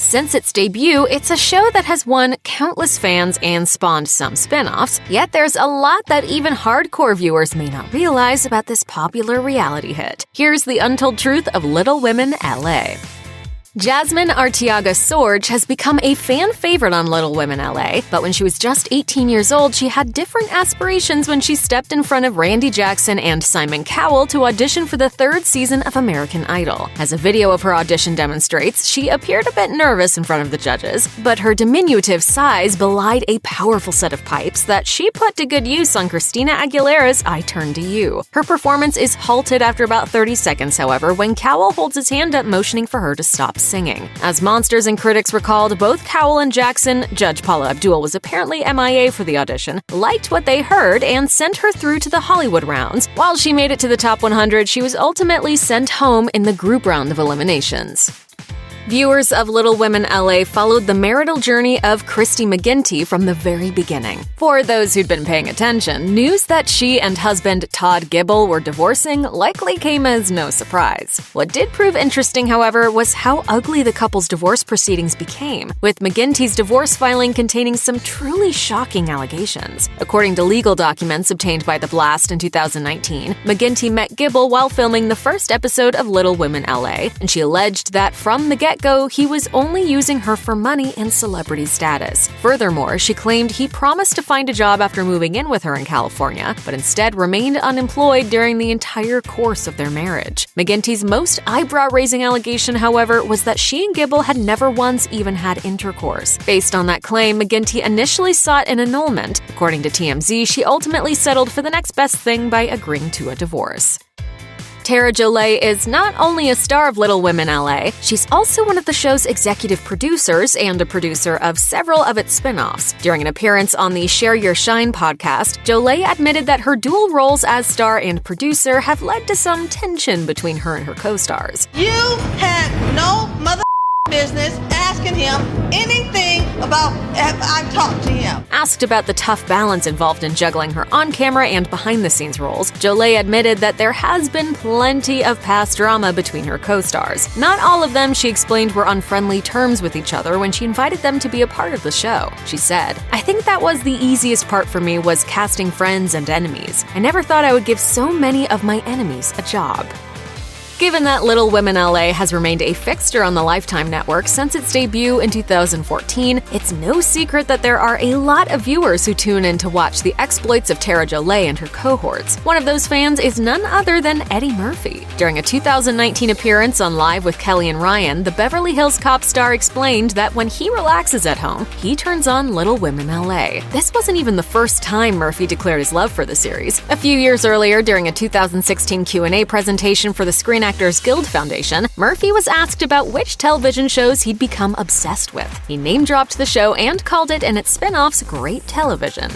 Since its debut, it's a show that has won countless fans and spawned some spin-offs, yet there's a lot that even hardcore viewers may not realize about this popular reality hit. Here's the untold truth of Little Women LA. Jasmine Arteaga Sorge has become a fan favorite on Little Women LA, but when she was just 18 years old, she had different aspirations when she stepped in front of Randy Jackson and Simon Cowell to audition for the third season of American Idol. As a video of her audition demonstrates, she appeared a bit nervous in front of the judges, but her diminutive size belied a powerful set of pipes that she put to good use on Christina Aguilera's I Turn to You. Her performance is halted after about 30 seconds, however, when Cowell holds his hand up motioning for her to stop singing. As Monsters and critics recalled, both Cowell and Jackson, Judge Paula Abdul was apparently MIA for the audition, liked what they heard and sent her through to the Hollywood rounds. While she made it to the top 100, she was ultimately sent home in the group round of eliminations. Viewers of Little Women LA followed the marital journey of Christy McGinty from the very beginning. For those who'd been paying attention, news that she and husband Todd Gibble were divorcing likely came as no surprise. What did prove interesting, however, was how ugly the couple's divorce proceedings became, with McGinty's divorce filing containing some truly shocking allegations. According to legal documents obtained by The Blast in 2019, McGinty met Gibble while filming the first episode of Little Women LA, and she alleged that from the get-go, he was only using her for money and celebrity status. Furthermore, she claimed he promised to find a job after moving in with her in California, but instead remained unemployed during the entire course of their marriage. McGinty's most eyebrow-raising allegation, however, was that she and Gibble had never once even had intercourse. Based on that claim, McGinty initially sought an annulment. According to TMZ, she ultimately settled for the next best thing by agreeing to a divorce. Tara Jolay is not only a star of Little Women LA, she's also one of the show's executive producers and a producer of several of its spin-offs. During an appearance on the Share Your Shine podcast, Jolay admitted that her dual roles as star and producer have led to some tension between her and her co-stars. You had no mother business asking him anything about if I talked to him. Asked about the tough balance involved in juggling her on-camera and behind-the-scenes roles, Jolay admitted that there has been plenty of past drama between her co-stars. Not all of them, she explained, were on friendly terms with each other when she invited them to be a part of the show. She said, "I think that was the easiest part for me, was casting friends and enemies. I never thought I would give so many of my enemies a job." Given that Little Women LA has remained a fixture on the Lifetime network since its debut in 2014, it's no secret that there are a lot of viewers who tune in to watch the exploits of Tara Jolay and her cohorts. One of those fans is none other than Eddie Murphy. During a 2019 appearance on Live with Kelly and Ryan, the Beverly Hills Cop star explained that when he relaxes at home, he turns on Little Women LA. This wasn't even the first time Murphy declared his love for the series. A few years earlier, during a 2016 Q&A presentation for the Screen Actors Guild Foundation, Murphy was asked about which television shows he'd become obsessed with. He name-dropped the show and called it and its spin-offs great television.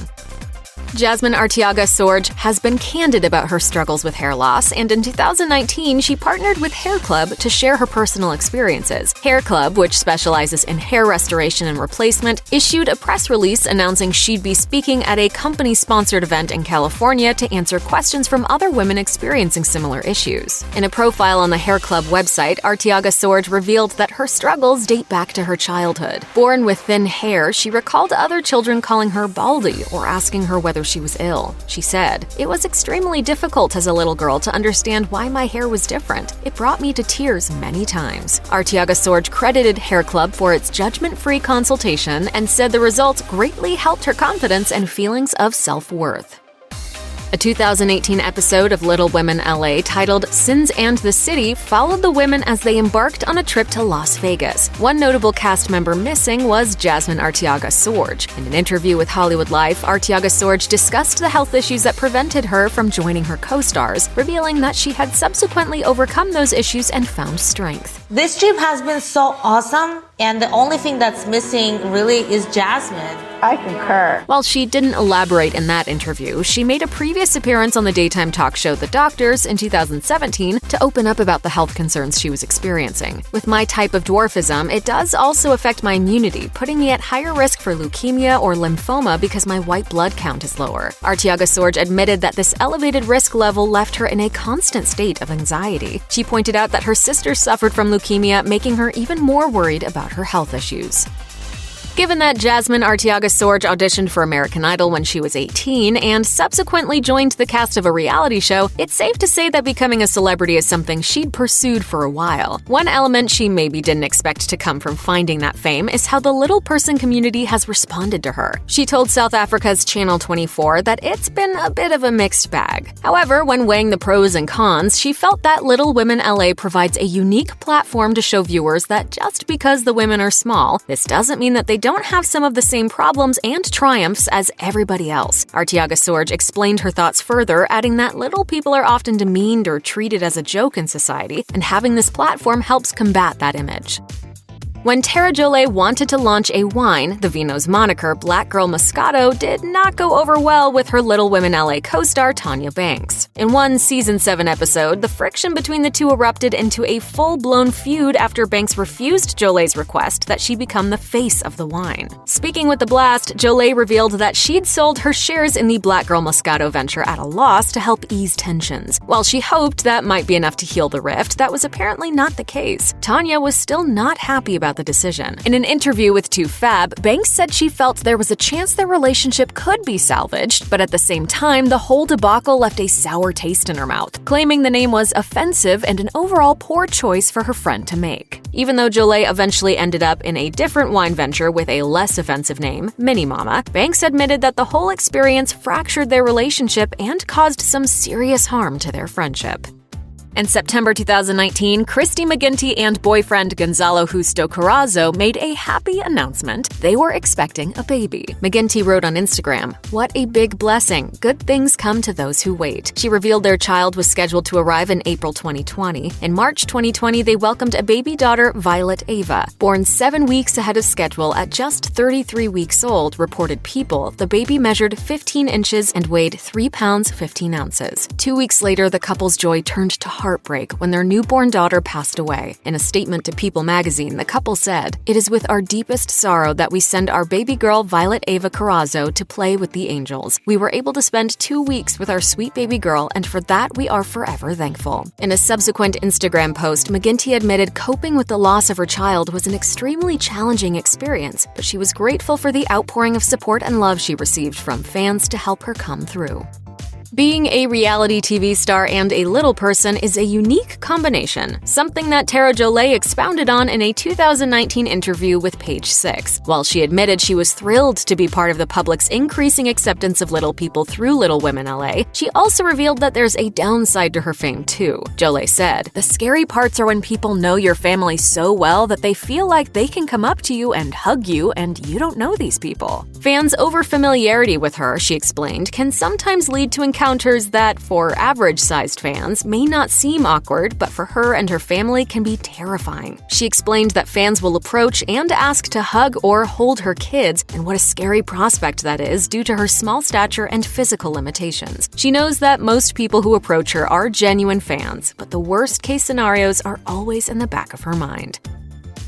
Jasmine Arteaga Sorge has been candid about her struggles with hair loss, and in 2019, she partnered with Hair Club to share her personal experiences. Hair Club, which specializes in hair restoration and replacement, issued a press release announcing she'd be speaking at a company-sponsored event in California to answer questions from other women experiencing similar issues. In a profile on the Hair Club website, Arteaga Sorge revealed that her struggles date back to her childhood. Born with thin hair, she recalled other children calling her baldy or asking her whether she was ill. She said, "It was extremely difficult as a little girl to understand why my hair was different. It brought me to tears many times." Arteaga Sorge credited Hair Club for its judgment-free consultation and said the results greatly helped her confidence and feelings of self-worth. A 2018 episode of Little Women LA titled Sins and the City followed the women as they embarked on a trip to Las Vegas. One notable cast member missing was Jasmine Arteaga Sorge. In an interview with Hollywood Life, Arteaga Sorge discussed the health issues that prevented her from joining her co-stars, revealing that she had subsequently overcome those issues and found strength. This trip has been so awesome, and the only thing that's missing really is Jasmine. I concur. While she didn't elaborate in that interview, she made a previous previous appearance on the daytime talk show The Doctors in 2017 to open up about the health concerns she was experiencing. With my type of dwarfism, it does also affect my immunity, putting me at higher risk for leukemia or lymphoma because my white blood count is lower. Artiaga Sorge admitted that this elevated risk level left her in a constant state of anxiety. She pointed out that her sister suffered from leukemia, making her even more worried about her health issues. Given that Jasmine Artiaga Sorge auditioned for American Idol when she was 18 and subsequently joined the cast of a reality show, it's safe to say that becoming a celebrity is something she'd pursued for a while. One element she maybe didn't expect to come from finding that fame is how the little person community has responded to her. She told South Africa's Channel 24 that it's been a bit of a mixed bag. However, when weighing the pros and cons, she felt that Little Women LA provides a unique platform to show viewers that just because the women are small, this doesn't mean that they don't have some of the same problems and triumphs as everybody else. Artiaga Sorge explained her thoughts further, adding that little people are often demeaned or treated as a joke in society, and having this platform helps combat that image. When Tara Jolie wanted to launch a wine, the Vino's moniker Black Girl Moscato did not go over well with her Little Women LA co-star Tanya Banks. In one Season 7 episode, the friction between the two erupted into a full-blown feud after Banks refused Jolie's request that she become the face of the wine. Speaking with The Blast, Jolie revealed that she'd sold her shares in the Black Girl Moscato venture at a loss to help ease tensions. While she hoped that might be enough to heal the rift, that was apparently not the case. Tanya was still not happy about the decision. In an interview with 2Fab, Banks said she felt there was a chance their relationship could be salvaged, but at the same time, the whole debacle left a sour taste in her mouth, claiming the name was offensive and an overall poor choice for her friend to make. Even though Jolie eventually ended up in a different wine venture with a less offensive name, Mini Mama, Banks admitted that the whole experience fractured their relationship and caused some serious harm to their friendship. In September 2019, Christy McGinty and boyfriend Gonzalo Justo Carrazzo made a happy announcement. They were expecting a baby. McGinty wrote on Instagram, "What a big blessing. Good things come to those who wait." She revealed their child was scheduled to arrive in April 2020. In March 2020, they welcomed a baby daughter, Violet Ava. Born 7 weeks ahead of schedule at just 33 weeks old, reported People, the baby measured 15 inches and weighed 3 pounds 15 ounces. 2 weeks later, the couple's joy turned to heartbreak when their newborn daughter passed away. In a statement to People magazine, the couple said, "It is with our deepest sorrow that we send our baby girl Violet Ava Carrazzo to play with the angels. We were able to spend 2 weeks with our sweet baby girl, and for that we are forever thankful." In a subsequent Instagram post, McGinty admitted coping with the loss of her child was an extremely challenging experience, but she was grateful for the outpouring of support and love she received from fans to help her come through. Being a reality TV star and a little person is a unique combination, something that Tara Jolie expounded on in a 2019 interview with Page Six. While she admitted she was thrilled to be part of the public's increasing acceptance of little people through Little Women LA, she also revealed that there's a downside to her fame too. Jolie said, "The scary parts are when people know your family so well that they feel like they can come up to you and hug you and you don't know these people." Fans' over-familiarity with her, she explained, can sometimes lead to encounters that, for average-sized fans, may not seem awkward, but for her and her family can be terrifying. She explained that fans will approach and ask to hug or hold her kids, and what a scary prospect that is due to her small stature and physical limitations. She knows that most people who approach her are genuine fans, but the worst-case scenarios are always in the back of her mind.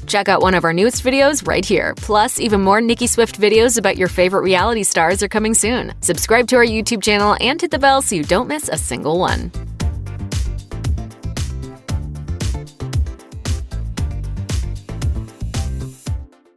Check out one of our newest videos right here. Plus, even more Nicki Swift videos about your favorite reality stars are coming soon. Subscribe to our YouTube channel and hit the bell so you don't miss a single one.